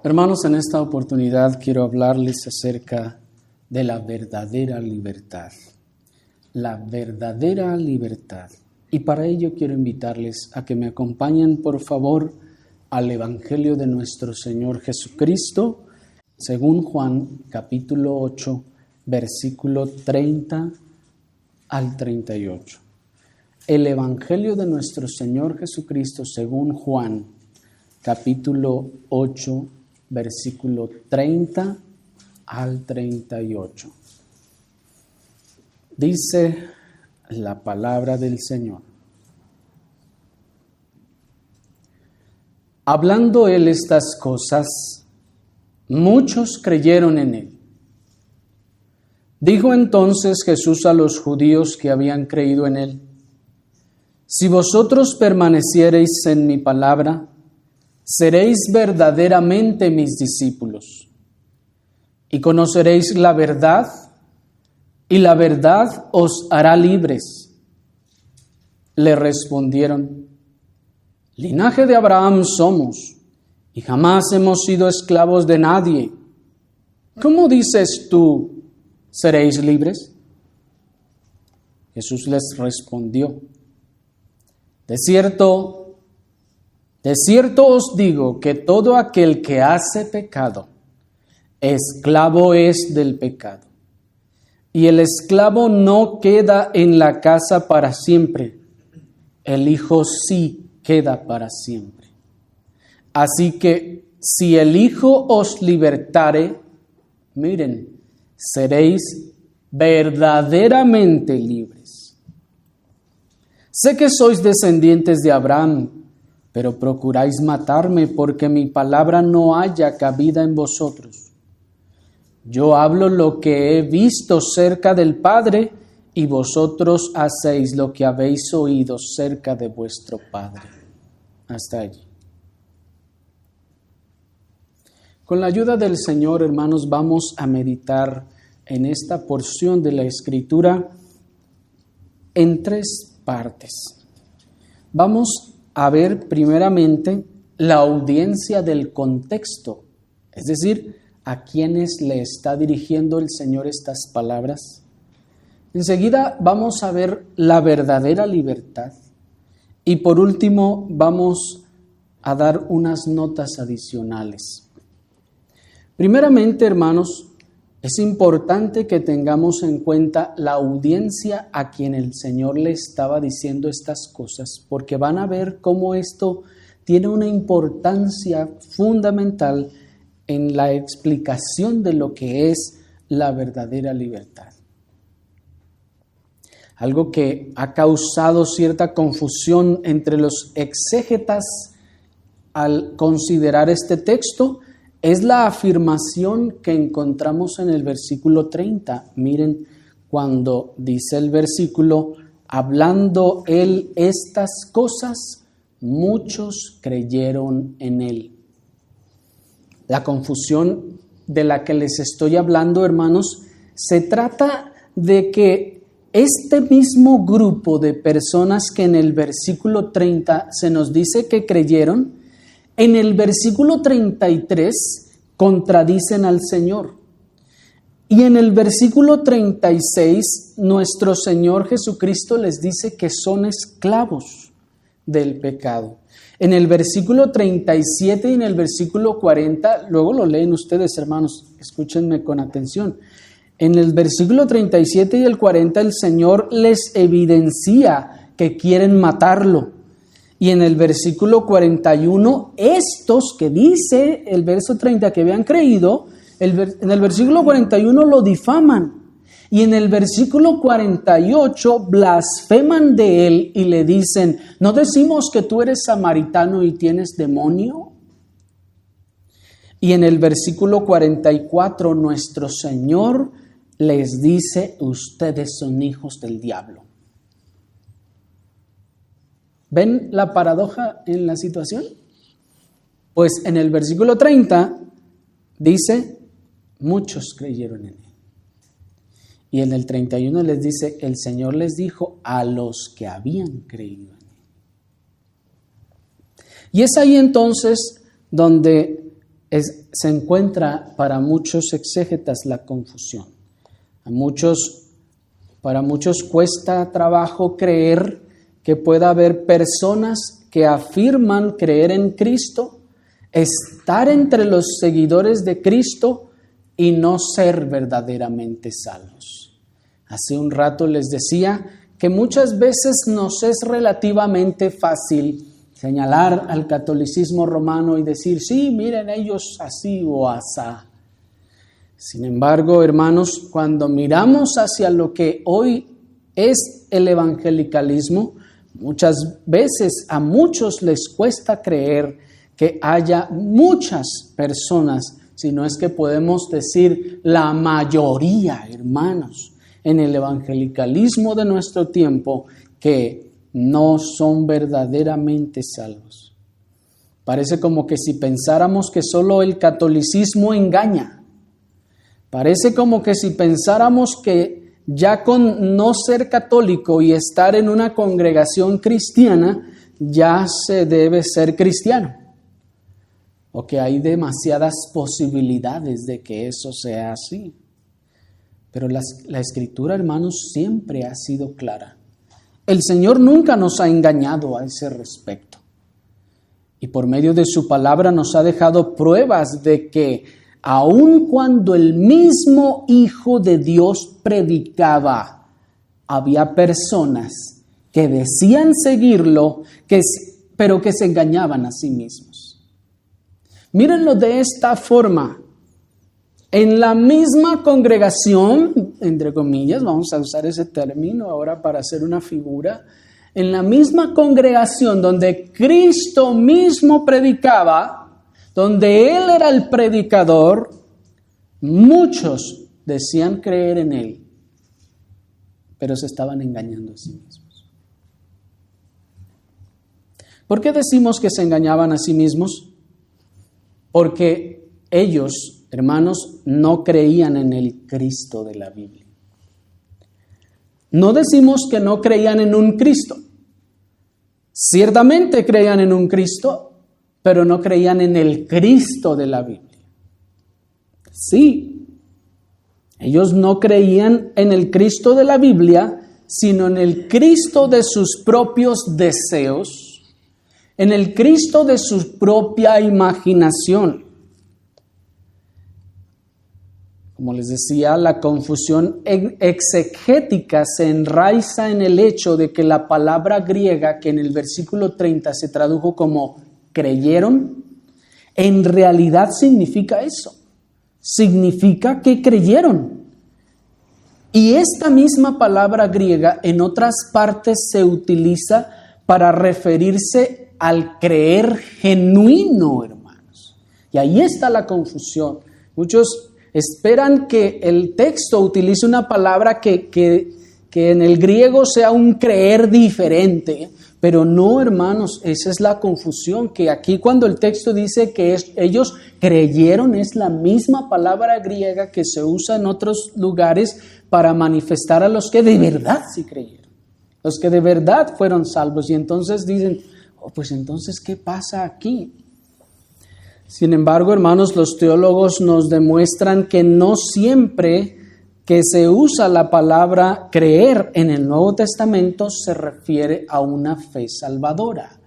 Hermanos, en esta oportunidad quiero hablarles acerca de la verdadera libertad. La verdadera libertad. Y para ello quiero invitarles a que me acompañen, por favor, al Evangelio de nuestro Señor Jesucristo, según Juan, capítulo 8, versículo 30 al 38. El Evangelio de nuestro Señor Jesucristo, según Juan, capítulo 8, versículo 30 al 38. Dice la palabra del Señor. Hablando él estas cosas, muchos creyeron en él. Dijo entonces Jesús a los judíos que habían creído en él: si vosotros permaneciereis en mi palabra, seréis verdaderamente mis discípulos, y conoceréis la verdad, y la verdad os hará libres. Le respondieron: linaje de Abraham somos, y jamás hemos sido esclavos de nadie. ¿Cómo dices tú, seréis libres? Jesús les respondió: de cierto os digo que todo aquel que hace pecado, esclavo es del pecado. Y el esclavo no queda en la casa para siempre, el Hijo sí queda para siempre. Así que si el Hijo os libertare, miren, seréis verdaderamente libres. Sé que sois descendientes de Abraham, pero procuráis matarme porque mi palabra no haya cabida en vosotros. Yo hablo lo que he visto cerca del Padre, y vosotros hacéis lo que habéis oído cerca de vuestro Padre. Hasta allí. Con la ayuda del Señor, hermanos, vamos a meditar en esta porción de la Escritura en tres partes. Vamos a ver primeramente la audiencia del contexto, es decir, a quienes le está dirigiendo el Señor estas palabras. Enseguida vamos a ver la verdadera libertad y por último vamos a dar unas notas adicionales. Primeramente, hermanos, es importante que tengamos en cuenta la audiencia a quien el Señor le estaba diciendo estas cosas, porque van a ver cómo esto tiene una importancia fundamental en la explicación de lo que es la verdadera libertad. Algo que ha causado cierta confusión entre los exégetas al considerar este texto es la afirmación que encontramos en el versículo 30. Miren, cuando dice el versículo, hablando él estas cosas, muchos creyeron en él. La confusión de la que les estoy hablando, hermanos, se trata de que este mismo grupo de personas que en el versículo 30 se nos dice que creyeron, en el versículo 33 contradicen al Señor. Y en el versículo 36 nuestro Señor Jesucristo les dice que son esclavos del pecado. En el versículo 37 y en el versículo 40, luego lo leen ustedes, hermanos, escúchenme con atención. En el versículo 37 y el 40 el Señor les evidencia que quieren matarlo. Y en el versículo 41, estos que dice el verso 30 que habían creído, en el versículo 41 lo difaman. Y en el versículo 48 blasfeman de él y le dicen: ¿no decimos que tú eres samaritano y tienes demonio? Y en el versículo 44 nuestro Señor les dice: ustedes son hijos del diablo. ¿Ven la paradoja en la situación? Pues en el versículo 30 dice: muchos creyeron en él. Y en el 31 les dice: el Señor les dijo a los que habían creído en él. Y es ahí entonces donde se encuentra para muchos exégetas la confusión. Para muchos cuesta trabajo creer que pueda haber personas que afirman creer en Cristo, estar entre los seguidores de Cristo y no ser verdaderamente salvos. Hace un rato les decía que muchas veces nos es relativamente fácil señalar al catolicismo romano y decir, sí, miren ellos así o asá. Sin embargo, hermanos, cuando miramos hacia lo que hoy es el evangelicalismo, muchas veces a muchos les cuesta creer que haya muchas personas, si no es que podemos decir la mayoría, hermanos, en el evangelicalismo de nuestro tiempo, que no son verdaderamente salvos. Parece como que si pensáramos que solo el catolicismo engaña. Parece como que si pensáramos que ya con no ser católico y estar en una congregación cristiana, ya se debe ser cristiano. O que hay demasiadas posibilidades de que eso sea así. Pero la Escritura, hermanos, siempre ha sido clara. El Señor nunca nos ha engañado a ese respecto. Y por medio de su palabra nos ha dejado pruebas de que aun cuando el mismo Hijo de Dios predicaba, había personas que decían seguirlo, pero que se engañaban a sí mismos. Mírenlo de esta forma. En la misma congregación, entre comillas, vamos a usar ese término ahora para hacer una figura, en la misma congregación donde Cristo mismo predicaba, donde Él era el predicador, muchos decían creer en Él, pero se estaban engañando a sí mismos. ¿Por qué decimos que se engañaban a sí mismos? Porque ellos, hermanos, no creían en el Cristo de la Biblia. No decimos que no creían en un Cristo. Ciertamente creían en un Cristo, pero no creían en el Cristo de la Biblia. Sí, ellos no creían en el Cristo de la Biblia, sino en el Cristo de sus propios deseos, en el Cristo de su propia imaginación. Como les decía, la confusión exegética se enraiza en el hecho de que la palabra griega, que en el versículo 30 se tradujo como creyeron, en realidad significa eso. Significa que creyeron. Y esta misma palabra griega en otras partes se utiliza para referirse al creer genuino, hermanos. Y ahí está la confusión. Muchos esperan que el texto utilice una palabra que en el griego sea un creer diferente, pero no, hermanos, esa es la confusión, que aquí cuando el texto dice que ellos creyeron, es la misma palabra griega que se usa en otros lugares para manifestar a los que de verdad sí creyeron, los que de verdad fueron salvos, y entonces dicen, pues entonces, ¿qué pasa aquí? Sin embargo, hermanos, los teólogos nos demuestran que no siempre que se usa la palabra creer en el Nuevo Testamento se refiere a una fe salvadora.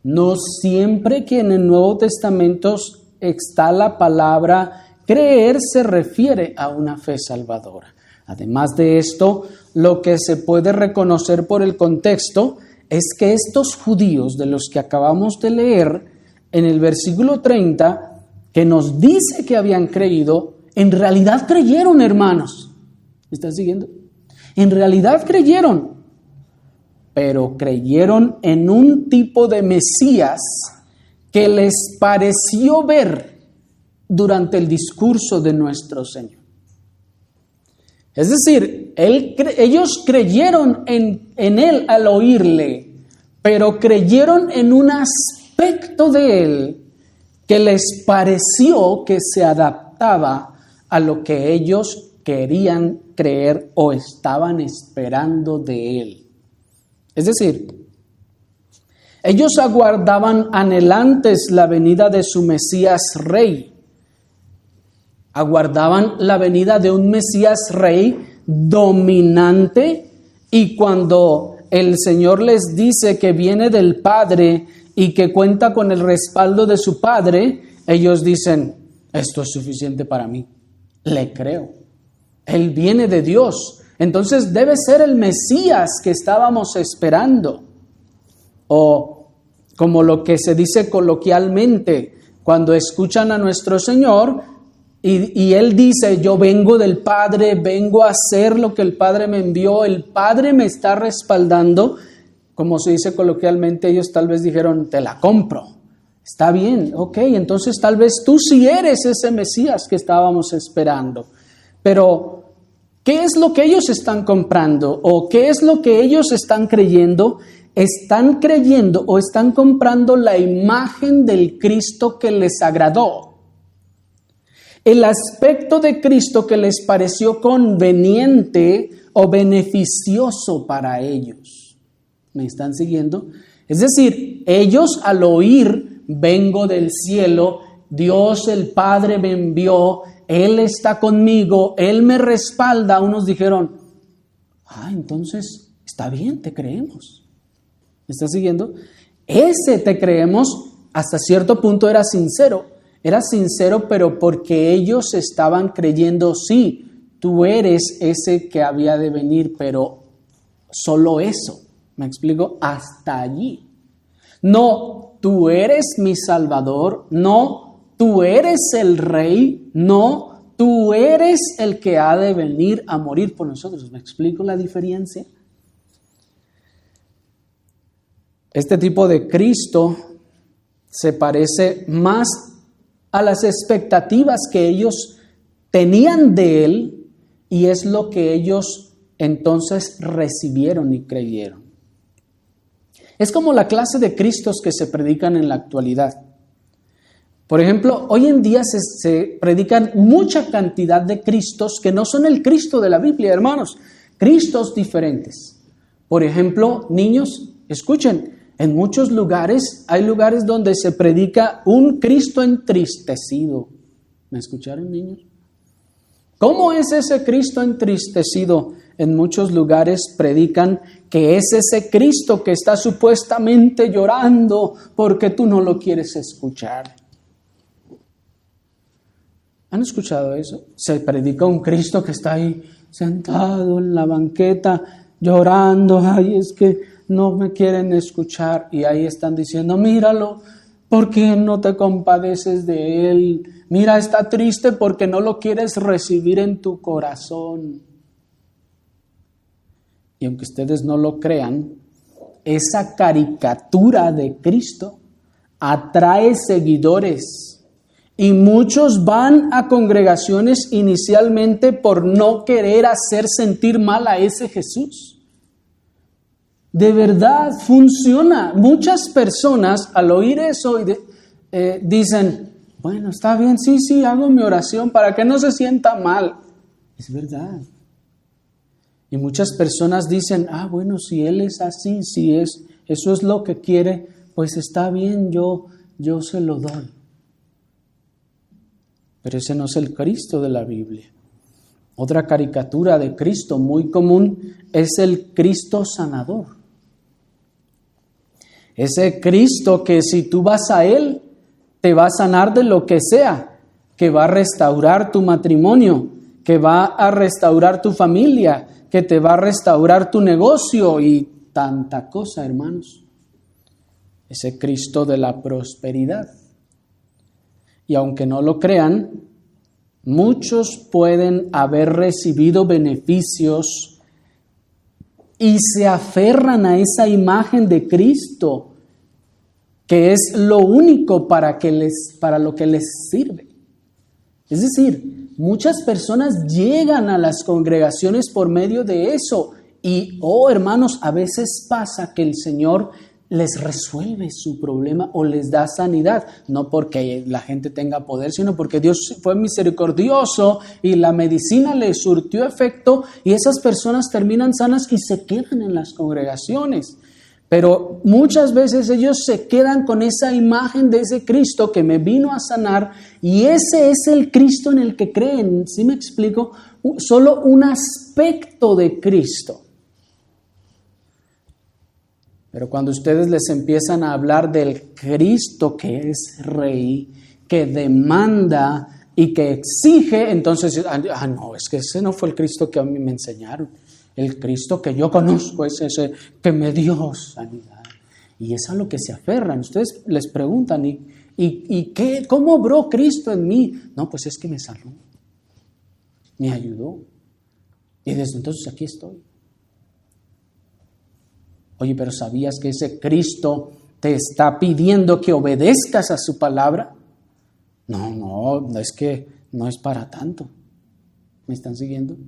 No siempre que en el Nuevo Testamento está la palabra creer se refiere a una fe salvadora. Además de esto, lo que se puede reconocer por el contexto es que estos judíos de los que acabamos de leer, en el versículo 30, que nos dice que habían creído, en realidad creyeron, hermanos. ¿Me están siguiendo? En realidad creyeron, pero creyeron en un tipo de Mesías que les pareció ver durante el discurso de nuestro Señor. Es decir, ellos creyeron en Él al oírle, pero creyeron en un aspecto de Él que les pareció que se adaptaba a lo que ellos querían creer o estaban esperando de Él. Es decir, ellos aguardaban anhelantes la venida de su Mesías Rey, Aguardaban la venida de un Mesías rey dominante, y cuando el Señor les dice que viene del Padre y que cuenta con el respaldo de su Padre, ellos dicen, esto es suficiente para mí, le creo. Él viene de Dios, entonces debe ser el Mesías que estábamos esperando. O como lo que se dice coloquialmente, cuando escuchan a nuestro Señor y Él dice, yo vengo del Padre, vengo a hacer lo que el Padre me envió, el Padre me está respaldando, como se dice coloquialmente, ellos tal vez dijeron, te la compro, está bien, ok, entonces tal vez tú sí eres ese Mesías que estábamos esperando. Pero, ¿qué es lo que ellos están comprando? ¿O qué es lo que ellos están creyendo? Están creyendo o están comprando la imagen del Cristo que les agradó. El aspecto de Cristo que les pareció conveniente o beneficioso para ellos. ¿Me están siguiendo? Es decir, ellos al oír, vengo del cielo, Dios el Padre me envió, Él está conmigo, Él me respalda, unos dijeron, entonces está bien, te creemos. ¿Me estás siguiendo? Ese te creemos hasta cierto punto era sincero, pero porque ellos estaban creyendo, sí, tú eres ese que había de venir, pero solo eso, ¿me explico? Hasta allí. No, tú eres mi Salvador, no, tú eres el Rey, no, tú eres el que ha de venir a morir por nosotros. ¿Me explico la diferencia? Este tipo de Cristo se parece más a las expectativas que ellos tenían de Él y es lo que ellos entonces recibieron y creyeron. Es como la clase de Cristos que se predican en la actualidad. Por ejemplo, hoy en día se predican mucha cantidad de Cristos que no son el Cristo de la Biblia, hermanos. Cristos diferentes. Por ejemplo, niños, escuchen, en muchos lugares hay lugares donde se predica un Cristo entristecido. ¿Me escucharon, niños? ¿Cómo es ese Cristo entristecido? En muchos lugares predican que es ese Cristo que está supuestamente llorando porque tú no lo quieres escuchar. ¿Han escuchado eso? Se predica un Cristo que está ahí sentado en la banqueta llorando. Ay, es que no me quieren escuchar. Y ahí están diciendo, míralo, ¿por qué no te compadeces de él? Mira, está triste porque no lo quieres recibir en tu corazón. Y aunque ustedes no lo crean, esa caricatura de Cristo atrae seguidores. Y muchos van a congregaciones inicialmente por no querer hacer sentir mal a ese Jesús. De verdad funciona. Muchas personas al oír eso dicen, bueno, está bien, sí, hago mi oración para que no se sienta mal. Es verdad. Y muchas personas dicen, bueno, si Él es así, eso es lo que quiere, pues está bien, yo se lo doy. Pero ese no es el Cristo de la Biblia. Otra caricatura de Cristo muy común es el Cristo sanador. Ese Cristo que si tú vas a Él, te va a sanar de lo que sea, que va a restaurar tu matrimonio, que va a restaurar tu familia, que te va a restaurar tu negocio y tanta cosa, hermanos. Ese Cristo de la prosperidad. Y aunque no lo crean, muchos pueden haber recibido beneficios y se aferran a esa imagen de Cristo, que es lo único para lo que les sirve. Es decir, muchas personas llegan a las congregaciones por medio de eso y, hermanos, a veces pasa que el Señor les resuelve su problema o les da sanidad, no porque la gente tenga poder, sino porque Dios fue misericordioso y la medicina les surtió efecto y esas personas terminan sanas y se quedan en las congregaciones. Pero muchas veces ellos se quedan con esa imagen de ese Cristo que me vino a sanar y ese es el Cristo en el que creen. ¿Sí me explico? Solo un aspecto de Cristo. Pero cuando ustedes les empiezan a hablar del Cristo que es Rey, que demanda y que exige, entonces, no, es que ese no fue el Cristo que a mí me enseñaron. El Cristo que yo conozco es ese que me dio sanidad. Y es a lo que se aferran. Ustedes les preguntan, ¿y qué? ¿Cómo obró Cristo en mí? No, pues es que me sanó, me ayudó. Y desde entonces aquí estoy. Oye, pero ¿sabías que ese Cristo te está pidiendo que obedezcas a su palabra? No, es que no es para tanto. ¿Me están siguiendo?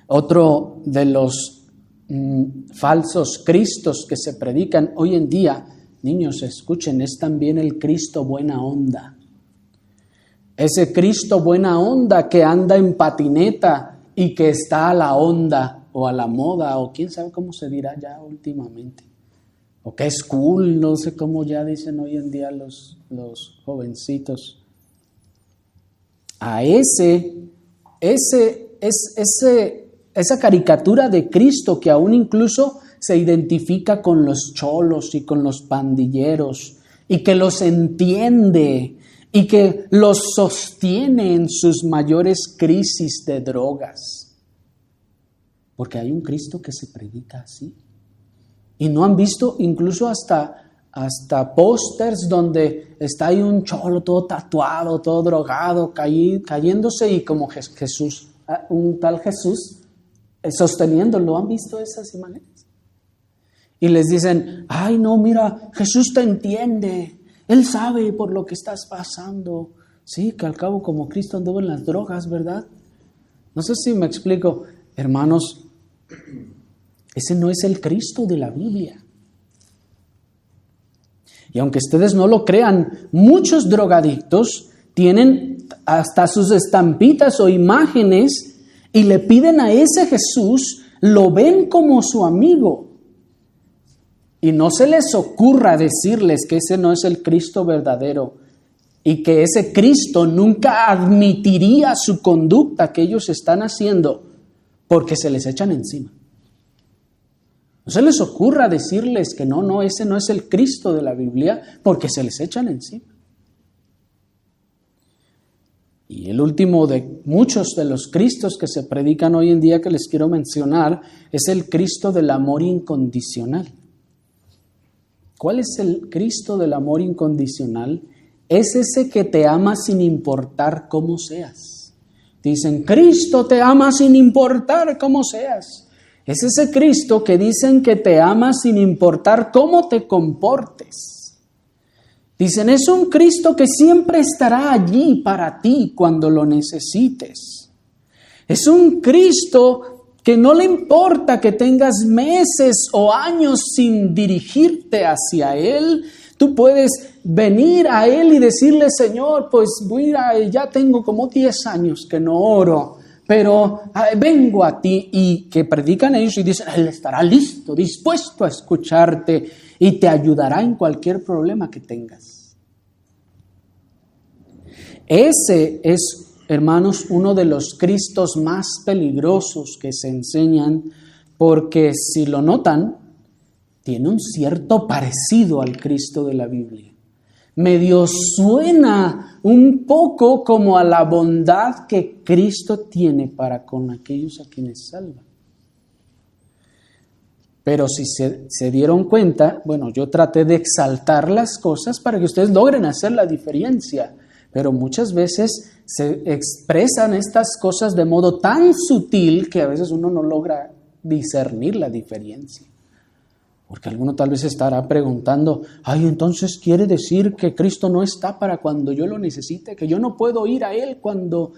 Otro de los falsos cristos que se predican hoy en día, niños, escuchen, es también el Cristo buena onda. Ese Cristo buena onda que anda en patineta y que está a la onda o a la moda o quién sabe cómo se dirá ya últimamente. O que es cool, no sé cómo ya dicen hoy en día los jovencitos. A esa caricatura de Cristo que aún incluso se identifica con los cholos y con los pandilleros y que los entiende y que los sostiene en sus mayores crisis de drogas. Porque hay un Cristo que se predica así. Y no han visto incluso hasta pósters donde está ahí un cholo todo tatuado, todo drogado, cayéndose y como Jesús, un tal Jesús, sosteniéndolo. ¿Han visto esas imágenes? Y les dicen, ay no, mira, Jesús te entiende, Él sabe por lo que estás pasando. Sí, que al cabo como Cristo anduvo en las drogas, ¿verdad? No sé si me explico. Hermanos, ese no es el Cristo de la Biblia. Y aunque ustedes no lo crean, muchos drogadictos tienen hasta sus estampitas o imágenes y le piden a ese Jesús, lo ven como su amigo. Y no se les ocurra decirles que ese no es el Cristo verdadero y que ese Cristo nunca admitiría su conducta que ellos están haciendo porque se les echan encima. No se les ocurra decirles que no, ese no es el Cristo de la Biblia porque se les echan encima. Y el último de muchos de los Cristos que se predican hoy en día que les quiero mencionar es el Cristo del amor incondicional. ¿Cuál es el Cristo del amor incondicional? Es ese que te ama sin importar cómo seas. Dicen, Cristo te ama sin importar cómo seas. Es ese Cristo que dicen que te ama sin importar cómo te comportes. Dicen, es un Cristo que siempre estará allí para ti cuando lo necesites. Es un Cristo que no le importa que tengas meses o años sin dirigirte hacia Él. Tú puedes venir a Él y decirle, Señor, pues mira, ya tengo como 10 años que no oro, pero vengo a ti, y que predican ellos y dicen, Él estará listo, dispuesto a escucharte y te ayudará en cualquier problema que tengas. Ese es, hermanos, uno de los Cristos más peligrosos que se enseñan, porque si lo notan, tiene un cierto parecido al Cristo de la Biblia. Medio suena un poco como a la bondad que Cristo tiene para con aquellos a quienes salva. Pero si se dieron cuenta, bueno, yo traté de exaltar las cosas para que ustedes logren hacer la diferencia, pero muchas veces se expresan estas cosas de modo tan sutil que a veces uno no logra discernir la diferencia. Porque alguno tal vez estará preguntando, ay, entonces quiere decir que Cristo no está para cuando yo lo necesite, que yo no puedo ir a Él cuando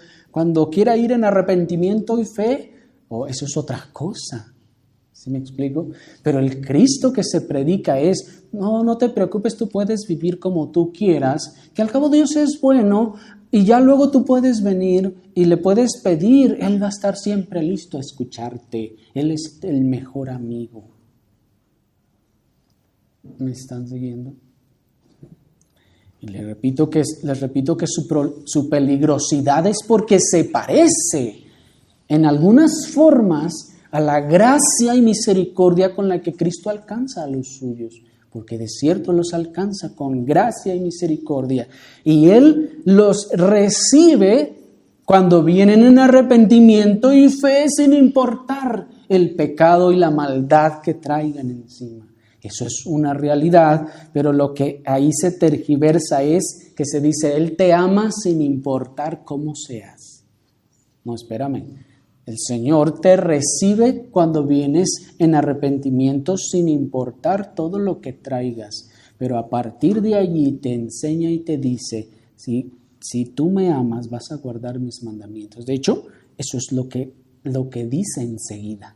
quiera ir en arrepentimiento y fe. O eso es otra cosa, ¿sí me explico? Pero el Cristo que se predica es, no te preocupes, tú puedes vivir como tú quieras, que al cabo Dios es bueno y ya luego tú puedes venir y le puedes pedir, Él va a estar siempre listo a escucharte, Él es el mejor amigo. ¿Me están siguiendo? Y les repito que su peligrosidad es porque se parece en algunas formas a la gracia y misericordia con la que Cristo alcanza a los suyos, porque de cierto los alcanza con gracia y misericordia, y Él los recibe cuando vienen en arrepentimiento y fe sin importar el pecado y la maldad que traigan encima. Eso es una realidad, pero lo que ahí se tergiversa es que se dice, Él te ama sin importar cómo seas. No, espérame. El Señor te recibe cuando vienes en arrepentimiento sin importar todo lo que traigas. Pero a partir de allí te enseña y te dice, si tú me amas vas a guardar mis mandamientos. De hecho, eso es lo que dice enseguida.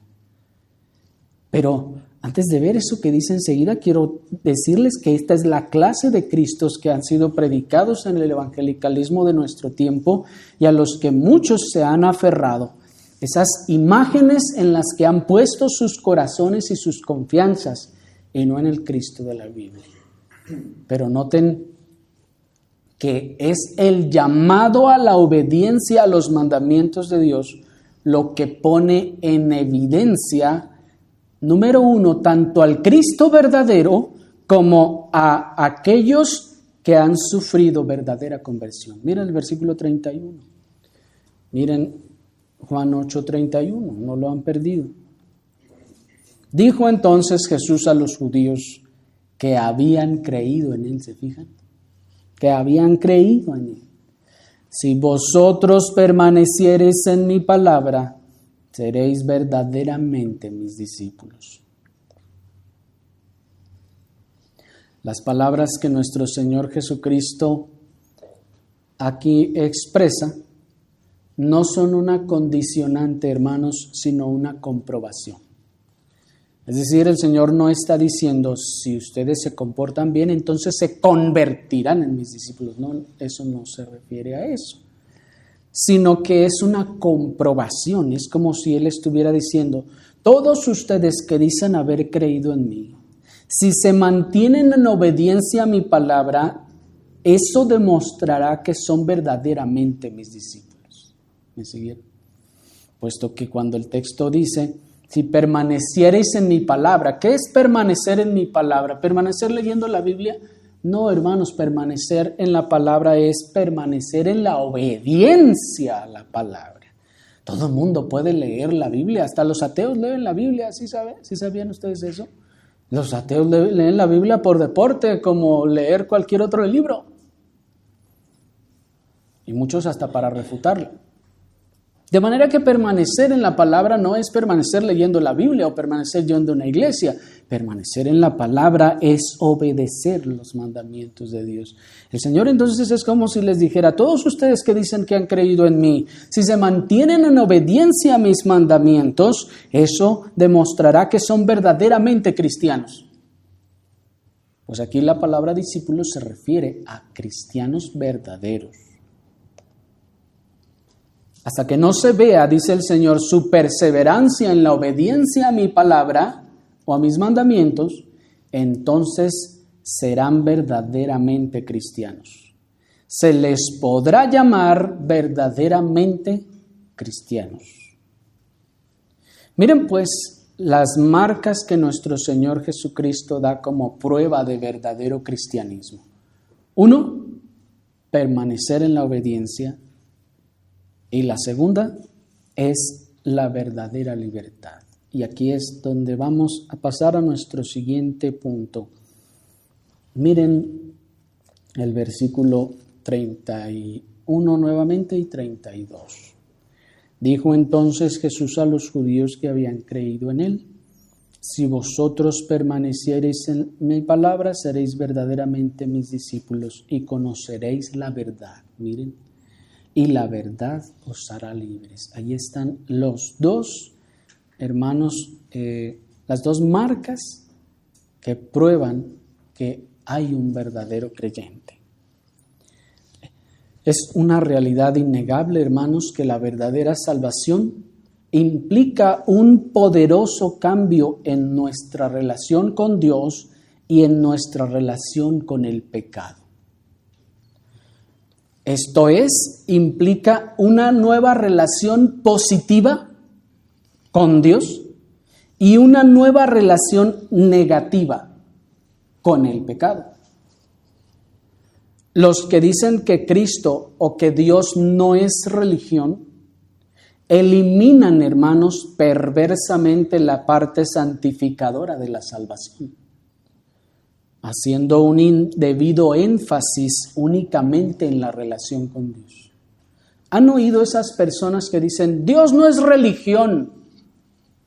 Pero antes de ver eso que dice enseguida, quiero decirles que esta es la clase de Cristos que han sido predicados en el evangelicalismo de nuestro tiempo y a los que muchos se han aferrado. Esas imágenes en las que han puesto sus corazones y sus confianzas y no en el Cristo de la Biblia. Pero noten que es el llamado a la obediencia a los mandamientos de Dios lo que pone en evidencia, número uno, tanto al Cristo verdadero como a aquellos que han sufrido verdadera conversión. Miren el versículo 31. Miren Juan 8:31, no lo han perdido. Dijo entonces Jesús a los judíos que habían creído en Él, ¿se fijan? Que habían creído en Él. Si vosotros permaneciereis en mi palabra, seréis verdaderamente mis discípulos. Las palabras que nuestro Señor Jesucristo aquí expresa no son una condicionante, hermanos, sino una comprobación. Es decir, el Señor no está diciendo, si ustedes se comportan bien, entonces se convertirán en mis discípulos. No, eso no se refiere a eso. Sino que es una comprobación. Es como si Él estuviera diciendo, todos ustedes que dicen haber creído en mí, si se mantienen en obediencia a mi palabra, eso demostrará que son verdaderamente mis discípulos. ¿Me siguieron? Puesto que cuando el texto dice, si permaneciereis en mi palabra, ¿qué es permanecer en mi palabra? ¿Permanecer leyendo la Biblia? No, hermanos, permanecer en la palabra es permanecer en la obediencia a la palabra. Todo el mundo puede leer la Biblia, hasta los ateos leen la Biblia, ¿sí sabían ustedes eso? Los ateos leen la Biblia por deporte, como leer cualquier otro libro. Y muchos hasta para refutarla. De manera que permanecer en la palabra no es permanecer leyendo la Biblia o permanecer yendo a una iglesia. Permanecer en la palabra es obedecer los mandamientos de Dios. El Señor entonces es como si les dijera, todos ustedes que dicen que han creído en mí, si se mantienen en obediencia a mis mandamientos, eso demostrará que son verdaderamente cristianos. Pues aquí la palabra discípulos se refiere a cristianos verdaderos. Hasta que no se vea, dice el Señor, su perseverancia en la obediencia a mi palabra o a mis mandamientos, entonces serán verdaderamente cristianos. Se les podrá llamar verdaderamente cristianos. Miren pues las marcas que nuestro Señor Jesucristo da como prueba de verdadero cristianismo. 1, permanecer en la obediencia. Y la segunda es la verdadera libertad. Y aquí es donde vamos a pasar a nuestro siguiente punto. Miren el versículo 31 nuevamente y 32. Dijo entonces Jesús a los judíos que habían creído en Él, si vosotros permaneciereis en mi palabra, seréis verdaderamente mis discípulos y conoceréis la verdad. Miren. Y la verdad os hará libres. Ahí están los dos, hermanos, las dos marcas que prueban que hay un verdadero creyente. Es una realidad innegable, hermanos, que la verdadera salvación implica un poderoso cambio en nuestra relación con Dios y en nuestra relación con el pecado. Esto es, implica una nueva relación positiva con Dios y una nueva relación negativa con el pecado. Los que dicen que Cristo o que Dios no es religión, eliminan, hermanos, perversamente la parte santificadora de la salvación, haciendo un indebido énfasis únicamente en la relación con Dios. ¿Han oído esas personas que dicen, Dios no es religión,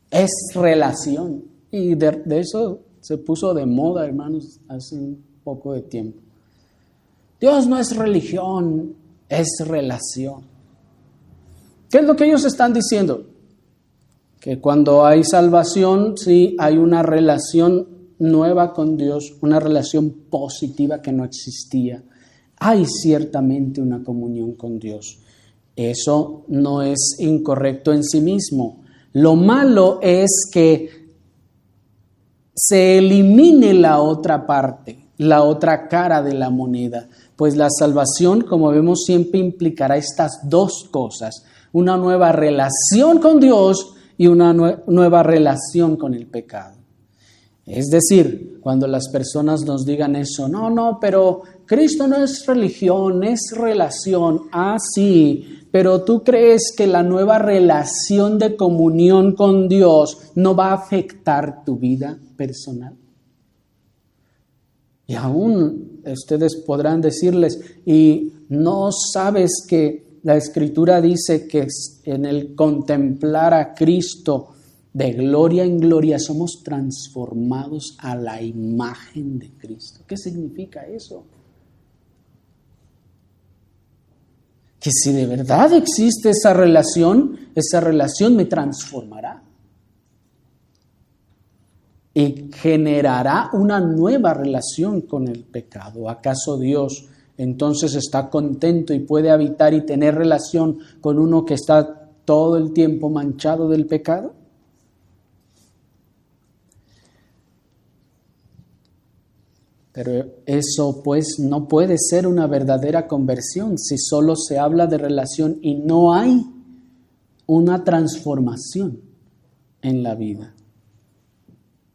es relación? Y de eso se puso de moda, hermanos, hace un poco de tiempo. Dios no es religión, es relación. ¿Qué es lo que ellos están diciendo? Que cuando hay salvación, sí, hay una relación nueva con Dios, una relación positiva que no existía. Hay ciertamente una comunión con Dios. Eso no es incorrecto en sí mismo. Lo malo es que se elimine la otra parte, la otra cara de la moneda. Pues la salvación, como vemos, siempre implicará estas dos cosas: una nueva relación con Dios y una nueva relación con el pecado. Es decir, cuando las personas nos digan eso, no, pero Cristo no es religión, es relación. Ah, sí, pero ¿tú crees que la nueva relación de comunión con Dios no va a afectar tu vida personal? Y aún ustedes podrán decirles, ¿y no sabes que la Escritura dice que en el contemplar a Cristo de gloria en gloria somos transformados a la imagen de Cristo? ¿Qué significa eso? Que si de verdad existe esa relación me transformará y generará una nueva relación con el pecado. ¿Acaso Dios entonces está contento y puede habitar y tener relación con uno que está todo el tiempo manchado del pecado? Pero eso pues no puede ser una verdadera conversión si solo se habla de relación y no hay una transformación en la vida.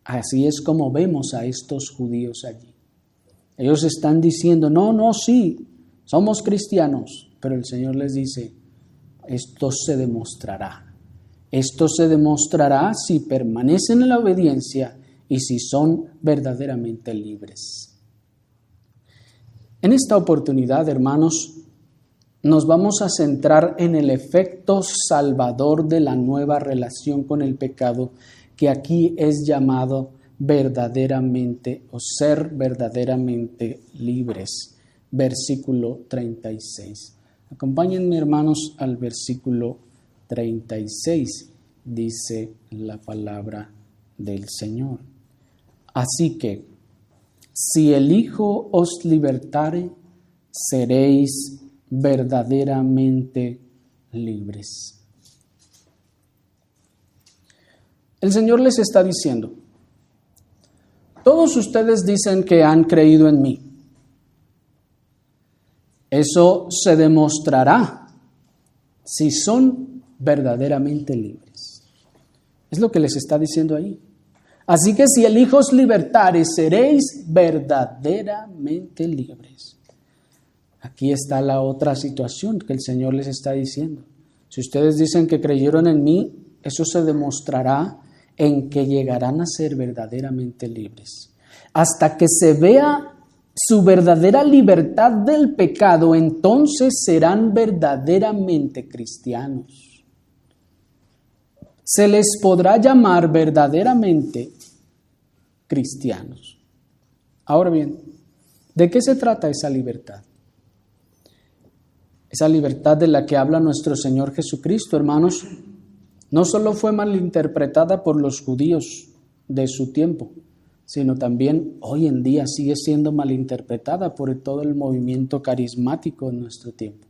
Así es como vemos a estos judíos allí. Ellos están diciendo, sí, somos cristianos, pero el Señor les dice, esto se demostrará. Esto se demostrará si permanecen en la obediencia y si son verdaderamente libres. En esta oportunidad, hermanos, nos vamos a centrar en el efecto salvador de la nueva relación con el pecado, que aquí es llamado verdaderamente o ser verdaderamente libres. Versículo 36. Acompáñenme, hermanos, al versículo 36. Dice la palabra del Señor. Así que, si el Hijo os libertare, seréis verdaderamente libres. El Señor les está diciendo, todos ustedes dicen que han creído en mí. Eso se demostrará si son verdaderamente libres. Es lo que les está diciendo ahí. Así que si el Hijo os libertare, seréis verdaderamente libres. Aquí está la otra situación que el Señor les está diciendo. Si ustedes dicen que creyeron en mí, eso se demostrará en que llegarán a ser verdaderamente libres. Hasta que se vea su verdadera libertad del pecado, entonces serán verdaderamente cristianos. Se les podrá llamar verdaderamente cristianos. Ahora bien, ¿de qué se trata esa libertad? Esa libertad de la que habla nuestro Señor Jesucristo, hermanos, no solo fue malinterpretada por los judíos de su tiempo, sino también hoy en día sigue siendo malinterpretada por todo el movimiento carismático en nuestro tiempo.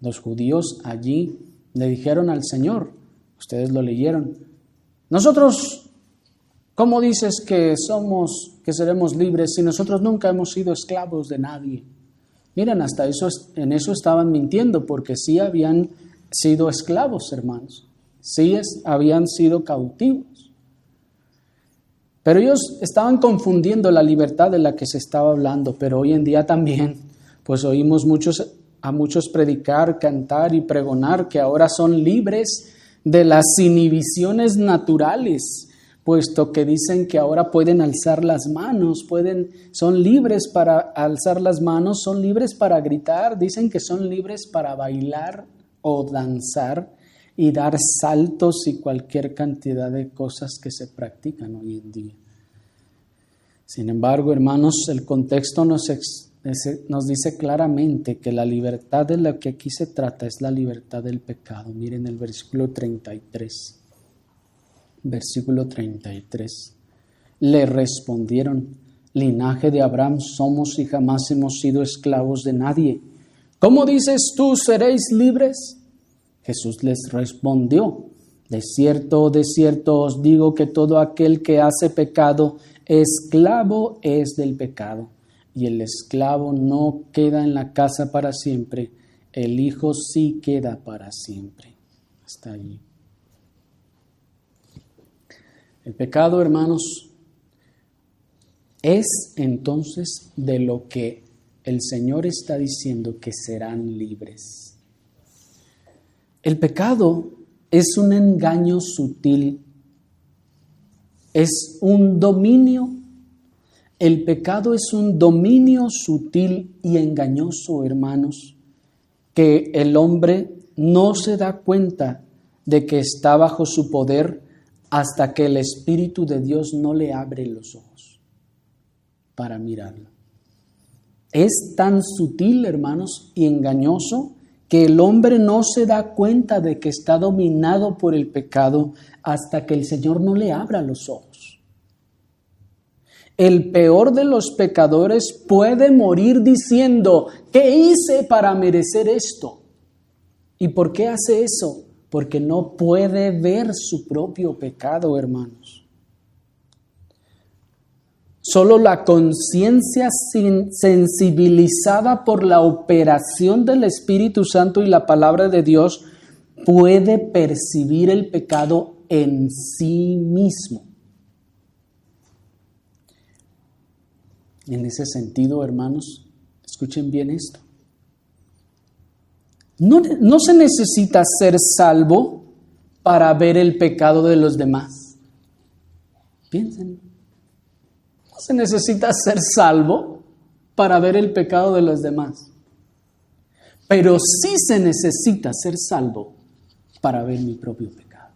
Los judíos allí le dijeron al Señor, ustedes lo leyeron, nosotros ¿Cómo dices que seremos libres si nosotros nunca hemos sido esclavos de nadie? Miren, hasta en eso estaban mintiendo, porque sí habían sido esclavos, hermanos. Sí habían sido cautivos. Pero ellos estaban confundiendo la libertad de la que se estaba hablando, pero hoy en día también, pues oímos a muchos predicar, cantar y pregonar que ahora son libres de las inhibiciones naturales, puesto que dicen que ahora pueden alzar las manos, son libres para alzar las manos, son libres para gritar, dicen que son libres para bailar o danzar y dar saltos y cualquier cantidad de cosas que se practican hoy en día. Sin embargo, hermanos, el contexto nos dice claramente que la libertad de la que aquí se trata es la libertad del pecado. Miren el versículo 33. Versículo 33. Le respondieron: linaje de Abraham somos y jamás hemos sido esclavos de nadie. ¿Cómo dices tú, seréis libres? Jesús les respondió: de cierto os digo que todo aquel que hace pecado, esclavo es del pecado. Y el esclavo no queda en la casa para siempre, el Hijo sí queda para siempre. Hasta ahí. El pecado, hermanos, es entonces de lo que el Señor está diciendo que serán libres. El pecado es un engaño sutil, es un dominio. El pecado es un dominio sutil y engañoso, hermanos, que el hombre no se da cuenta de que está bajo su poder hasta que el Espíritu de Dios no le abre los ojos para mirarlo. Es tan sutil, hermanos, y engañoso que el hombre no se da cuenta de que está dominado por el pecado hasta que el Señor no le abra los ojos. El peor de los pecadores puede morir diciendo: ¿qué hice para merecer esto? ¿Y por qué hace eso? Porque no puede ver su propio pecado, hermanos. Solo la conciencia sensibilizada por la operación del Espíritu Santo y la palabra de Dios puede percibir el pecado en sí mismo. En ese sentido, hermanos, escuchen bien esto. No se necesita ser salvo para ver el pecado de los demás. Piensen. No se necesita ser salvo para ver el pecado de los demás. Pero sí se necesita ser salvo para ver mi propio pecado.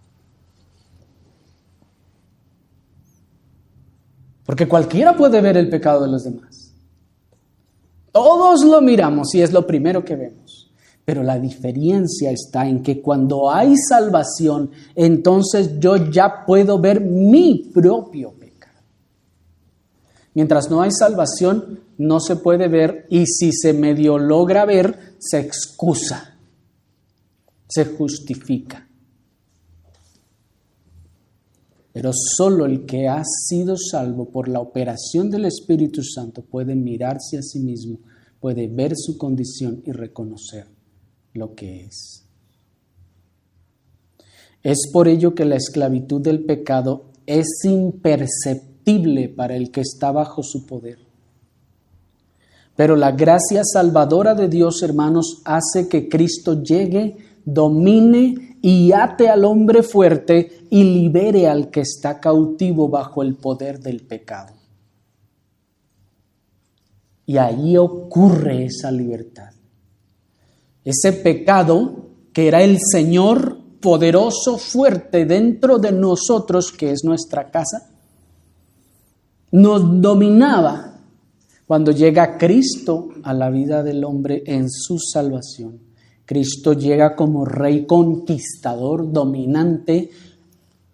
Porque cualquiera puede ver el pecado de los demás. Todos lo miramos y es lo primero que vemos. Pero la diferencia está en que cuando hay salvación, entonces yo ya puedo ver mi propio pecado. Mientras no hay salvación, no se puede ver, y si se medio logra ver, se excusa, se justifica. Pero solo el que ha sido salvo por la operación del Espíritu Santo puede mirarse a sí mismo, puede ver su condición y reconocer lo que es. Es por ello que la esclavitud del pecado es imperceptible para el que está bajo su poder. Pero la gracia salvadora de Dios, hermanos, hace que Cristo llegue, domine y ate al hombre fuerte y libere al que está cautivo bajo el poder del pecado. Y ahí ocurre esa libertad. Ese pecado que era el Señor poderoso, fuerte dentro de nosotros, que es nuestra casa, nos dominaba. Cuando llega Cristo a la vida del hombre en su salvación, Cristo llega como Rey conquistador, dominante,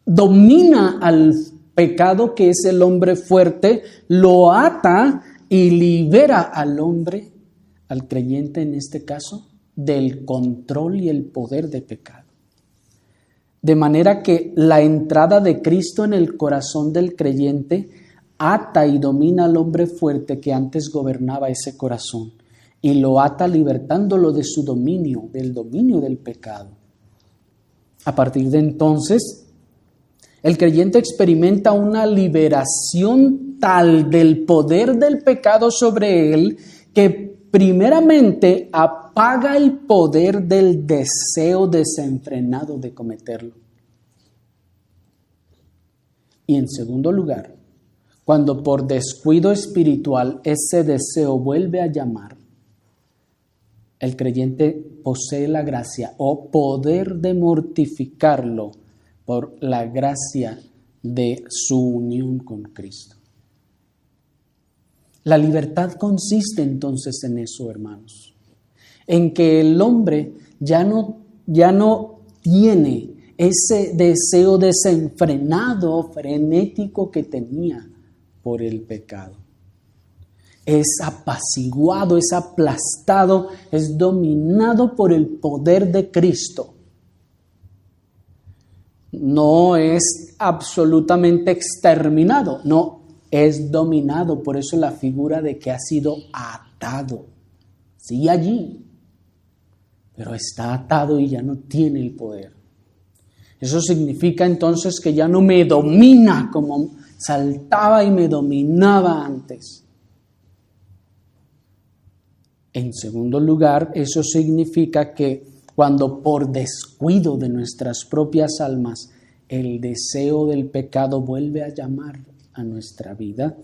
domina al pecado que es el hombre fuerte, lo ata y libera al hombre, al creyente en este caso, del control y el poder de pecado. De manera que la entrada de Cristo en el corazón del creyente ata y domina al hombre fuerte que antes gobernaba ese corazón, y lo ata libertándolo de su dominio, del dominio del pecado. A partir de entonces, el creyente experimenta una liberación tal del poder del pecado sobre él que primeramente apaga el poder del deseo desenfrenado de cometerlo. Y en segundo lugar, cuando por descuido espiritual ese deseo vuelve a llamar, el creyente posee la gracia o poder de mortificarlo por la gracia de su unión con Cristo. La libertad consiste entonces en eso, hermanos, en que el hombre ya no tiene ese deseo desenfrenado, frenético que tenía por el pecado. Es apaciguado, es aplastado, es dominado por el poder de Cristo. No es absolutamente exterminado, no, es dominado. Por eso la figura de que ha sido atado. Sigue allí, pero está atado y ya no tiene el poder. Eso significa entonces que ya no me domina como saltaba y me dominaba antes. En segundo lugar, eso significa que cuando por descuido de nuestras propias almas el deseo del pecado vuelve a llamar a nuestra vida,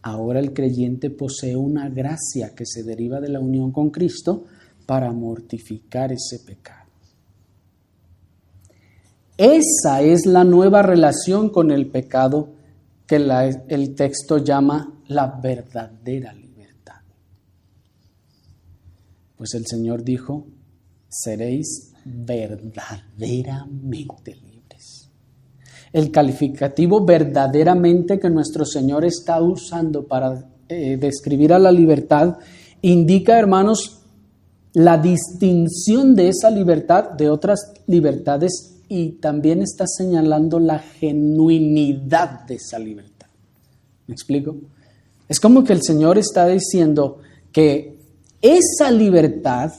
ahora el creyente posee una gracia que se deriva de la unión con Cristo para mortificar ese pecado. Esa es la nueva relación con el pecado que el texto llama la verdadera libertad. Pues el Señor dijo, seréis verdaderamente libres. El calificativo verdaderamente que nuestro Señor está usando para describir a la libertad indica, hermanos, la distinción de esa libertad de otras libertades y también está señalando la genuinidad de esa libertad. ¿Me explico? Es como que el Señor está diciendo que esa libertad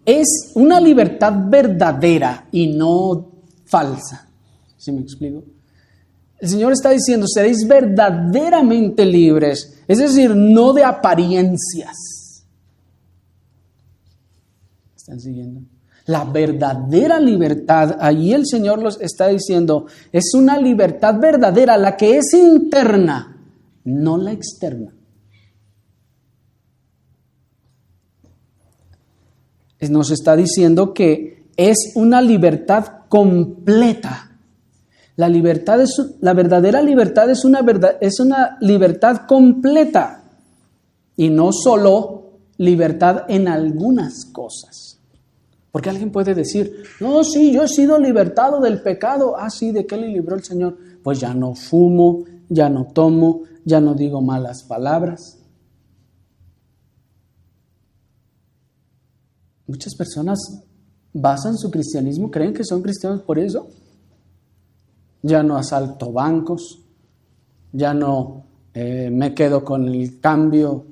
es una libertad verdadera y no falsa. ¿Sí me explico? El Señor está diciendo, seréis verdaderamente libres, es decir, no de apariencias. ¿Están siguiendo? La verdadera libertad, ahí el Señor los está diciendo, es una libertad verdadera, la que es interna, no la externa. Nos está diciendo que es una libertad completa. La verdadera libertad es una libertad completa y no solo libertad en algunas cosas. Porque alguien puede decir, no, sí, yo he sido libertado del pecado. Ah, sí, ¿de qué le libró el Señor? Pues ya no fumo, ya no tomo, ya no digo malas palabras. Muchas personas basan su cristianismo, creen que son cristianos por eso. Ya no asalto bancos, ya no me quedo con el cambio,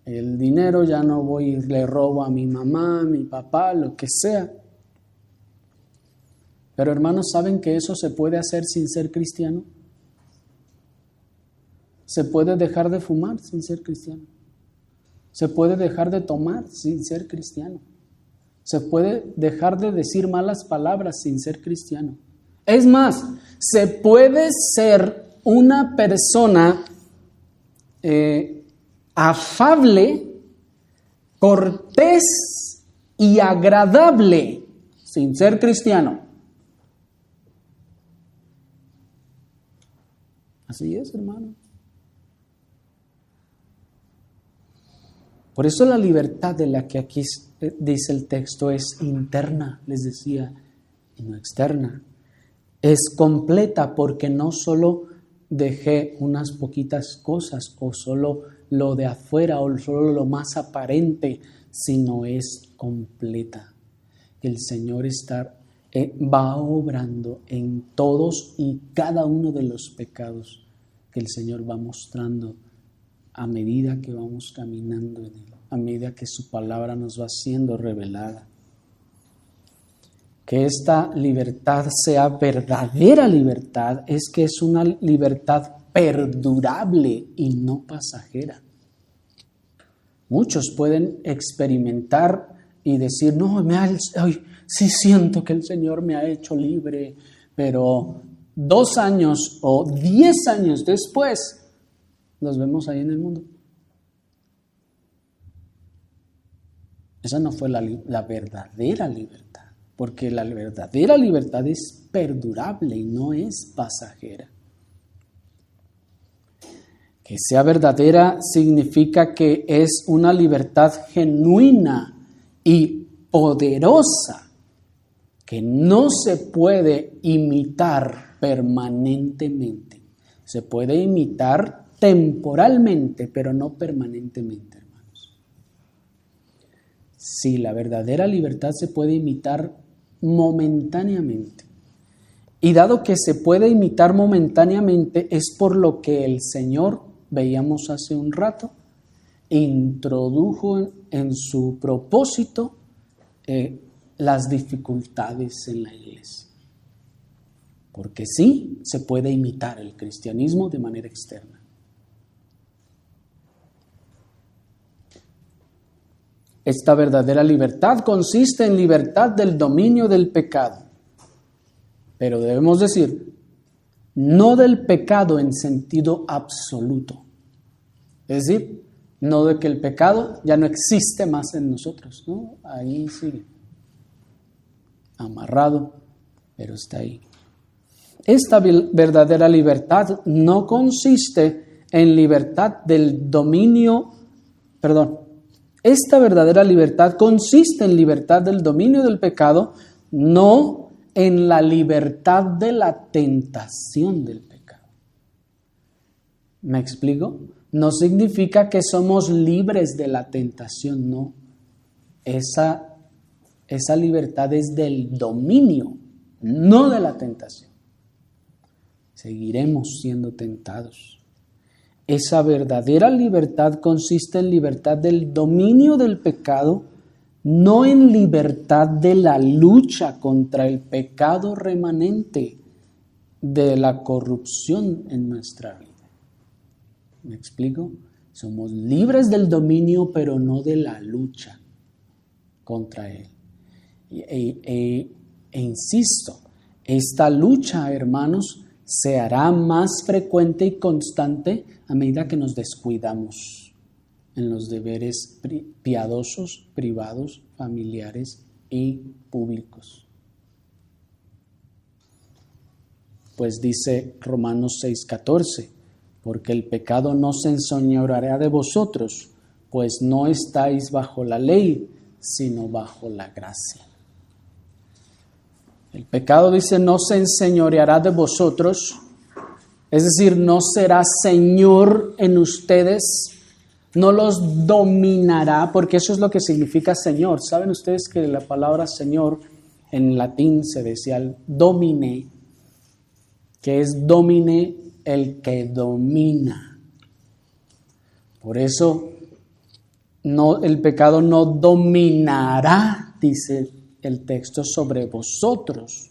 el dinero, ya no voy y le robo a mi mamá, a mi papá, lo que sea. Pero hermanos, ¿saben que eso se puede hacer sin ser cristiano? Se puede dejar de fumar sin ser cristiano. Se puede dejar de tomar sin ser cristiano. Se puede dejar de decir malas palabras sin ser cristiano. Es más, se puede ser una persona afable, cortés y agradable sin ser cristiano. Así es, hermano. Por eso la libertad de la que aquí dice el texto es interna, les decía, y no externa. Es completa porque no solo dejé unas poquitas cosas o solo lo de afuera o solo lo más aparente, sino es completa. El Señor está va obrando en todos y cada uno de los pecados que el Señor va mostrando a medida que vamos caminando en Él, a medida que su palabra nos va siendo revelada. Que esta libertad sea verdadera libertad es que es una libertad perdurable y no pasajera. Muchos pueden experimentar y decir, no, sí siento que el Señor me ha hecho libre, pero 2 años o 10 años después los vemos ahí en el mundo. Esa no fue la verdadera libertad, porque la verdadera libertad es perdurable y no es pasajera. Que sea verdadera significa que es una libertad genuina y poderosa, que no se puede imitar permanentemente. Se puede imitar temporalmente, pero no permanentemente, hermanos. Sí, la verdadera libertad se puede imitar momentáneamente. Y dado que se puede imitar momentáneamente, es por lo que el Señor, veíamos hace un rato, introdujo en su propósito las dificultades en la iglesia. Porque sí, se puede imitar el cristianismo de manera externa. Esta verdadera libertad consiste en libertad del dominio del pecado. Pero debemos decir, no del pecado en sentido absoluto. Es decir, no de que el pecado ya no existe más en nosotros, ¿no? Ahí sigue, amarrado, pero está ahí. Esta verdadera libertad no consiste en libertad del dominio, esta verdadera libertad consiste en libertad del dominio del pecado, no en la libertad de la tentación del pecado. ¿Me explico? No significa que somos libres de la tentación, no. Esa libertad es del dominio, no de la tentación. Seguiremos siendo tentados. Esa verdadera libertad consiste en libertad del dominio del pecado, no en libertad de la lucha contra el pecado remanente de la corrupción en nuestra vida. ¿Me explico? Somos libres del dominio, pero no de la lucha contra él. E insisto, esta lucha, hermanos, se hará más frecuente y constante a medida que nos descuidamos en los deberes piadosos, privados, familiares y públicos. Pues dice Romanos 6:14, porque el pecado no se enseñoreará de vosotros, pues no estáis bajo la ley, sino bajo la gracia. El pecado, dice, no se enseñoreará de vosotros, es decir, no será Señor en ustedes, no los dominará, porque eso es lo que significa Señor. ¿Saben ustedes que la palabra Señor en latín se decía domine, que es domine el que domina? Por eso el pecado no dominará, dice el texto, sobre vosotros,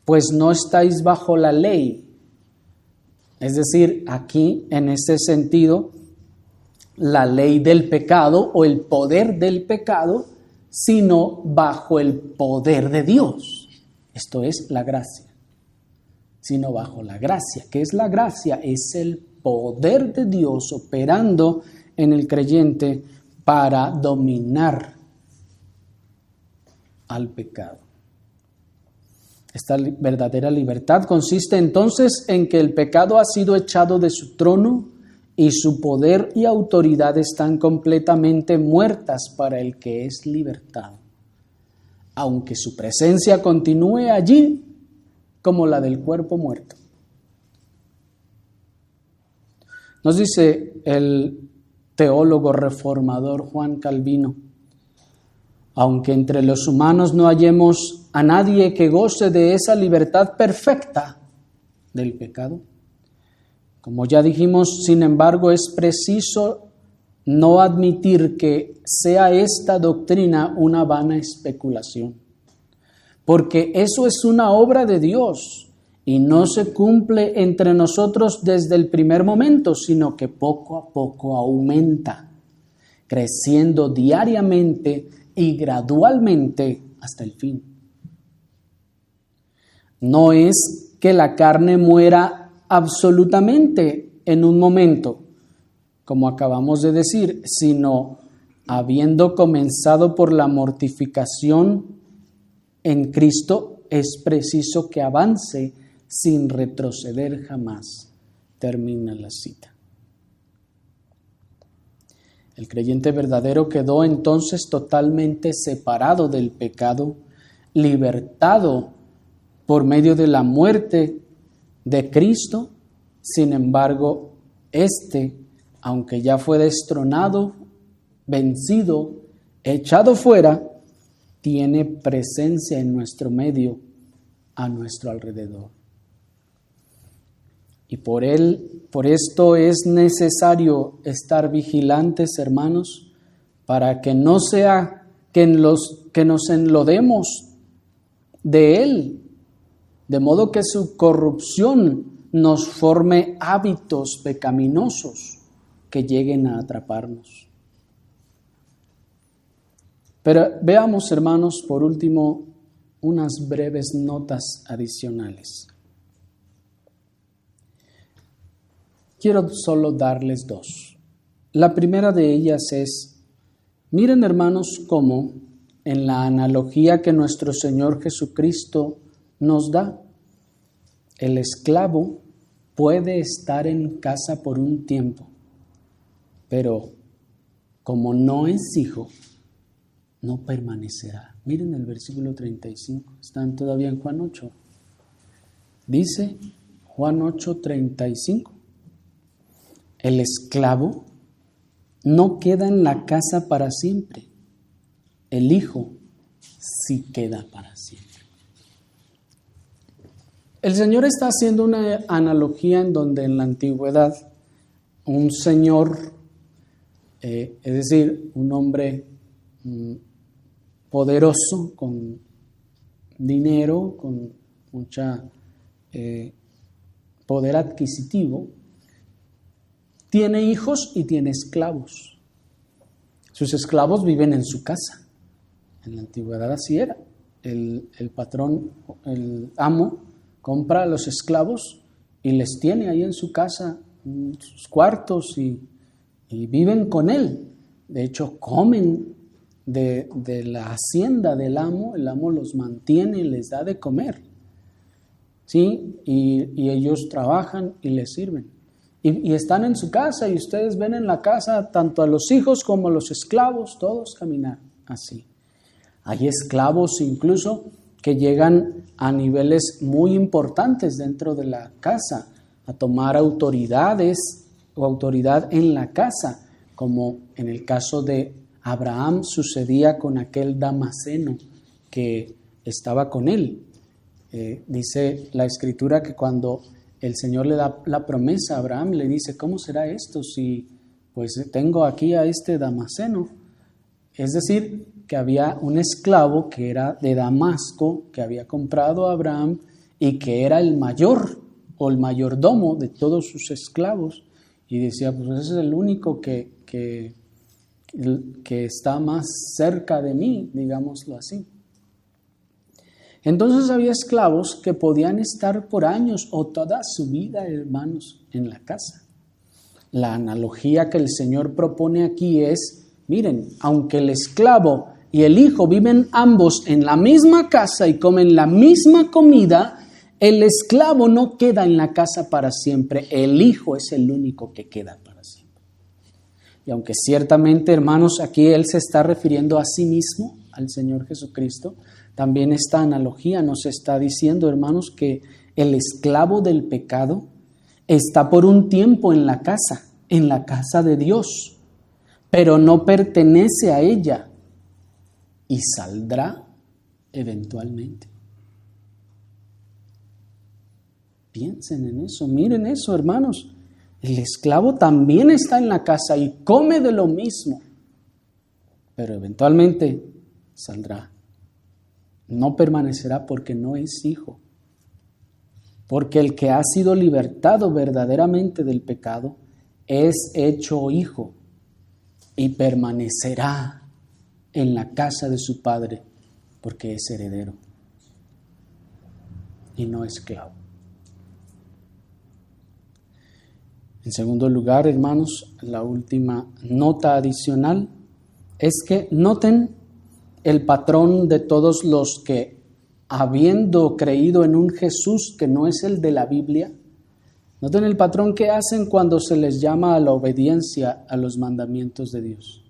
pues no estáis bajo la ley. Es decir, aquí en este sentido, la ley del pecado o el poder del pecado, sino bajo el poder de Dios. Esto es la gracia. Sino bajo la gracia. ¿Qué es la gracia? Es el poder de Dios operando en el creyente para dominar al pecado. Esta verdadera libertad consiste entonces en que el pecado ha sido echado de su trono y su poder y autoridad están completamente muertas para el que es libertado, aunque su presencia continúe allí como la del cuerpo muerto. Nos dice el teólogo reformador Juan Calvino: aunque entre los humanos no hallemos a nadie que goce de esa libertad perfecta del pecado. Como ya dijimos, sin embargo, es preciso no admitir que sea esta doctrina una vana especulación, porque eso es una obra de Dios y no se cumple entre nosotros desde el primer momento, sino que poco a poco aumenta, creciendo diariamente y gradualmente hasta el fin. No es que la carne muera absolutamente en un momento, como acabamos de decir, sino habiendo comenzado por la mortificación en Cristo, es preciso que avance sin retroceder jamás. Termina la cita. El creyente verdadero quedó entonces totalmente separado del pecado, libertado por medio de la muerte de Cristo. Sin embargo, aunque ya fue destronado, vencido, echado fuera, tiene presencia en nuestro medio, a nuestro alrededor. Y por esto es necesario estar vigilantes, hermanos, para que no sea que nos enlodemos de Él, de modo que su corrupción nos forme hábitos pecaminosos que lleguen a atraparnos. Pero veamos, hermanos, por último, unas breves notas adicionales. Quiero solo darles dos. La primera de ellas es, miren, hermanos, cómo en la analogía que nuestro Señor Jesucristo nos da, el esclavo puede estar en casa por un tiempo, pero como no es hijo, no permanecerá. Miren el versículo 35, están todavía en Juan 8. Dice Juan 8:35, el esclavo no queda en la casa para siempre, el hijo sí queda para siempre. El Señor está haciendo una analogía en donde en la antigüedad un señor, es decir, un hombre poderoso, con dinero, con mucha poder adquisitivo, tiene hijos y tiene esclavos. Sus esclavos viven en su casa. En la antigüedad así era. El patrón, el amo, compra a los esclavos y les tiene ahí en su casa, en sus cuartos, y viven con él. De hecho, comen de la hacienda del amo. El amo los mantiene y les da de comer, ¿sí? Y ellos trabajan y les sirven. Y están en su casa, y ustedes ven en la casa tanto a los hijos como a los esclavos, todos caminar así. Hay esclavos incluso que llegan a niveles muy importantes dentro de la casa, a tomar autoridades o autoridad en la casa, como en el caso de Abraham sucedía con aquel Damaseno que estaba con él. Dice la Escritura que cuando el Señor le da la promesa a Abraham, le dice, ¿cómo será esto si pues tengo aquí a este Damaseno? Es decir, que había un esclavo que era de Damasco, que había comprado a Abraham y que era el mayor o el mayordomo de todos sus esclavos. Y decía, pues ese es el único que está más cerca de mí, digámoslo así. Entonces había esclavos que podían estar por años o toda su vida, hermanos, en la casa. La analogía que el Señor propone aquí es, miren, aunque el esclavo y el hijo viven ambos en la misma casa y comen la misma comida, el esclavo no queda en la casa para siempre, el hijo es el único que queda para siempre. Y aunque ciertamente, hermanos, aquí Él se está refiriendo a sí mismo, al Señor Jesucristo, también esta analogía nos está diciendo, hermanos, que el esclavo del pecado está por un tiempo en la casa de Dios, pero no pertenece a ella. y saldrá eventualmente. Piensen en eso, miren eso, hermanos. El esclavo también está en la casa y come de lo mismo, pero eventualmente saldrá. No permanecerá porque no es hijo. Porque el que ha sido libertado verdaderamente del pecado es hecho hijo y permanecerá en la casa de su padre porque es heredero y no esclavo. En segundo lugar, hermanos, la última nota adicional es que noten el patrón de todos los que, habiendo creído en un Jesús que no es el de la Biblia, noten el patrón que hacen cuando se les llama a la obediencia a los mandamientos de Dios.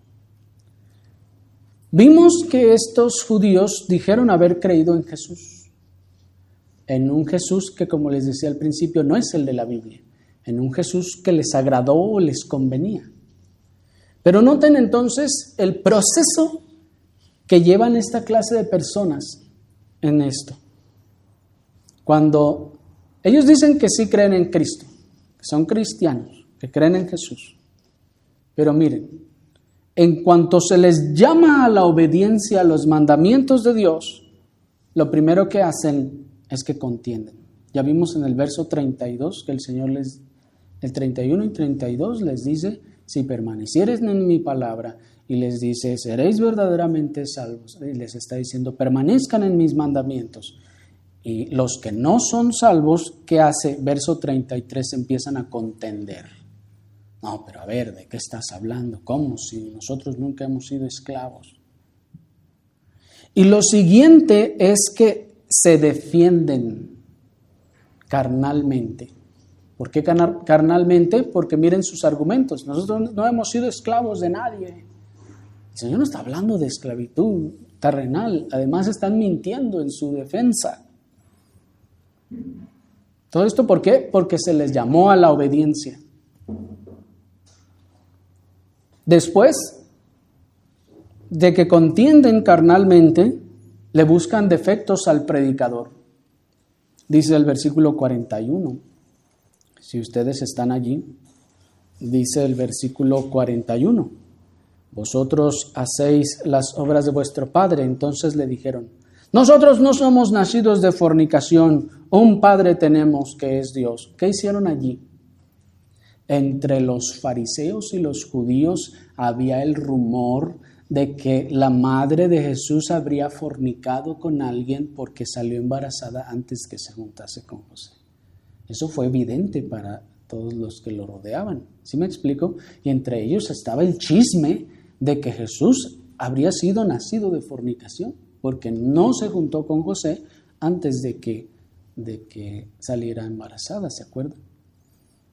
Vimos que estos judíos dijeron haber creído en Jesús, en un Jesús que, como les decía al principio, no es el de la Biblia, en un Jesús que les agradó o les convenía. Pero noten entonces el proceso que llevan esta clase de personas en esto. Cuando ellos dicen que sí creen en Cristo, que son cristianos, que creen en Jesús, pero miren, en cuanto se les llama a la obediencia a los mandamientos de Dios, lo primero que hacen es que contienden. Ya vimos en el verso 32 que el Señor el 31 y 32 les dice, si permanecieres en mi palabra, y les dice, seréis verdaderamente salvos. Y les está diciendo, permanezcan en mis mandamientos. Y los que no son salvos, ¿qué hace? Verso 33, empiezan a contender. No, pero a ver, ¿de qué estás hablando? ¿Cómo? Si nosotros nunca hemos sido esclavos. Y lo siguiente es que se defienden carnalmente. ¿Por qué carnalmente? Porque miren sus argumentos. Nosotros no hemos sido esclavos de nadie. El Señor no está hablando de esclavitud terrenal. Además están mintiendo en su defensa. ¿Todo esto por qué? Porque se les llamó a la obediencia. Después de que contienden carnalmente, le buscan defectos al predicador. Dice el versículo 41. Si ustedes están allí, dice el versículo 41. Vosotros hacéis las obras de vuestro padre. Entonces le dijeron, nosotros no somos nacidos de fornicación, un padre tenemos que es Dios. ¿Qué hicieron allí? Entre los fariseos y los judíos había el rumor de que la madre de Jesús habría fornicado con alguien porque salió embarazada antes que se juntase con José. Eso fue evidente para todos los que lo rodeaban. ¿Sí me explico? Y entre ellos estaba el chisme de que Jesús habría sido nacido de fornicación, porque no se juntó con José antes de que saliera embarazada, ¿se acuerdan?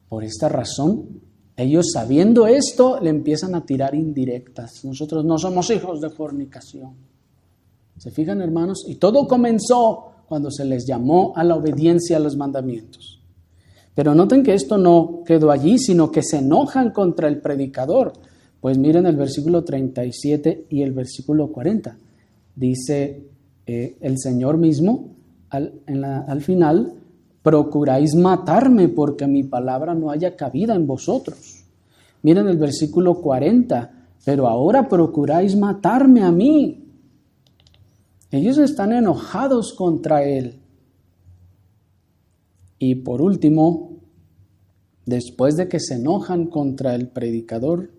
Por esta razón, ellos sabiendo esto, le empiezan a tirar indirectas. Nosotros no somos hijos de fornicación. ¿Se fijan, hermanos? Y todo comenzó cuando se les llamó a la obediencia a los mandamientos. Pero noten que esto no quedó allí, sino que se enojan contra el predicador. Pues miren el versículo 37 y el versículo 40. Dice el Señor mismo al final, procuráis matarme porque mi palabra no haya cabida en vosotros. Miren el versículo 40, pero ahora procuráis matarme a mí. Ellos están enojados contra él. Y por último, después de que se enojan contra el predicador,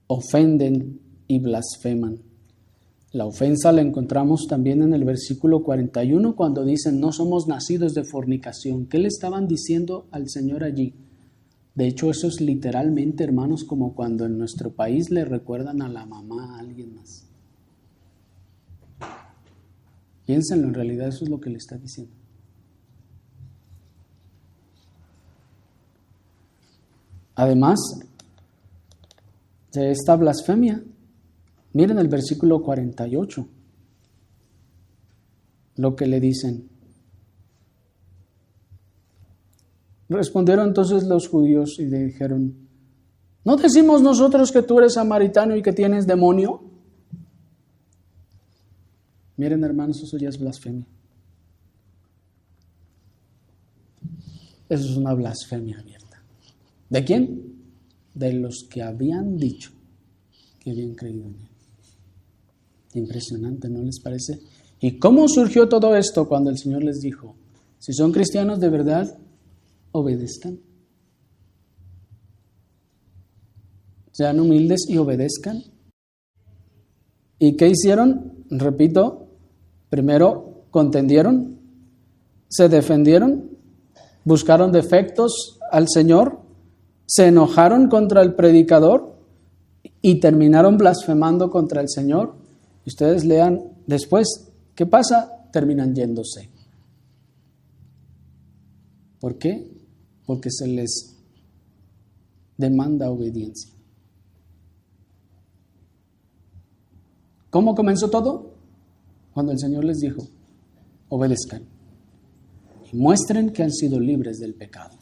ofenden y blasfeman. La ofensa la encontramos también en el versículo 41 cuando dicen no somos nacidos de fornicación. ¿Qué le estaban diciendo al Señor allí? De hecho, eso es literalmente, hermanos, como cuando en nuestro país le recuerdan a la mamá a alguien más. Piénsenlo, en realidad eso es lo que le está diciendo. Además de esta blasfemia, miren el versículo 48, lo que le dicen. Respondieron entonces los judíos y le dijeron, ¿no decimos nosotros que tú eres samaritano y que tienes demonio? Miren, hermanos, eso ya es blasfemia. Eso es una blasfemia abierta. ¿De quién? De los que habían dicho que habían creído en él. Impresionante, ¿no les parece? ¿Y cómo surgió todo esto cuando el Señor les dijo, si son cristianos de verdad, obedezcan? Sean humildes y obedezcan. ¿Y qué hicieron? Repito, primero contendieron, se defendieron, buscaron defectos al Señor, se enojaron contra el predicador y terminaron blasfemando contra el Señor. Y ustedes lean después, ¿qué pasa? Terminan yéndose. ¿Por qué? Porque se les demanda obediencia. ¿Cómo comenzó todo? Cuando el Señor les dijo, obedezcan y muestren que han sido libres del pecado,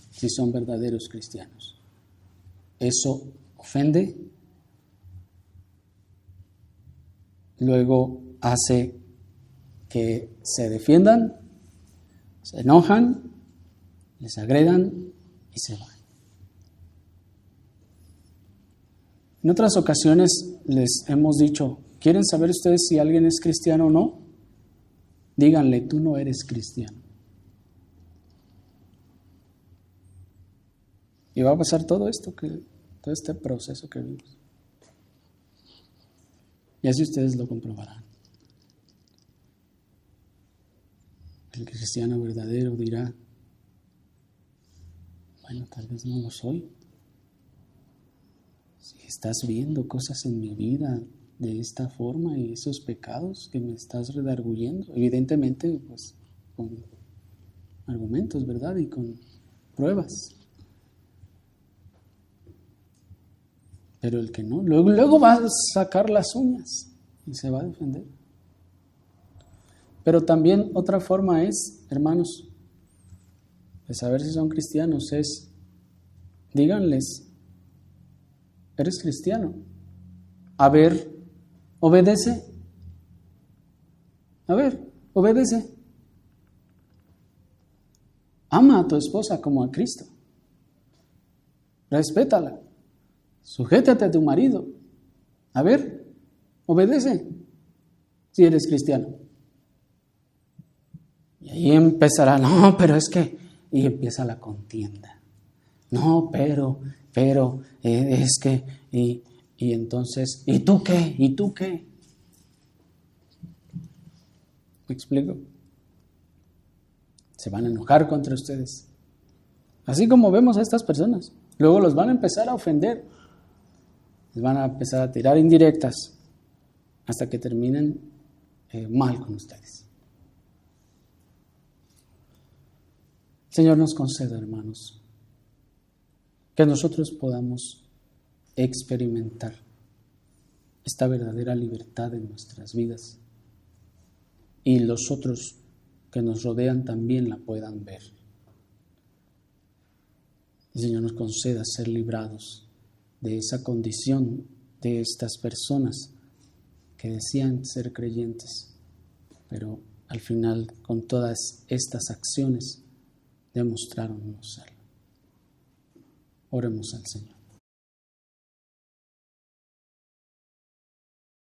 si son verdaderos cristianos. Eso ofende, luego hace que se defiendan, se enojan, les agredan y se van. En otras ocasiones les hemos dicho, ¿quieren saber ustedes si alguien es cristiano o no? Díganle, tú no eres cristiano. Y va a pasar todo este proceso que vimos. Y así ustedes lo comprobarán. El cristiano verdadero dirá, bueno, tal vez no lo soy. Si estás viendo cosas en mi vida de esta forma y esos pecados que me estás redarguyendo, evidentemente, pues con argumentos, ¿verdad? Y con pruebas. Pero el que no, luego va a sacar las uñas y se va a defender. Pero también otra forma es, hermanos, de saber si son cristianos es, díganles, ¿eres cristiano? A ver, obedece. A ver, obedece. Ama a tu esposa como a Cristo. Respétala. Sujétate a tu marido. A ver, obedece si eres cristiano. Y ahí empezará, no, pero es que, y empieza la contienda. No, pero, es que, y entonces, ¿y tú qué? ¿Y tú qué? ¿Me explico? Se van a enojar contra ustedes. Así como vemos a estas personas. Luego los van a empezar a ofender. Les van a empezar a tirar indirectas hasta que terminen mal con ustedes. Señor, nos conceda, hermanos, que nosotros podamos experimentar esta verdadera libertad en nuestras vidas y los otros que nos rodean también la puedan ver. El Señor nos conceda ser librados de esa condición de estas personas que decían ser creyentes, pero al final con todas estas acciones demostraron no serlo. Oremos al Señor.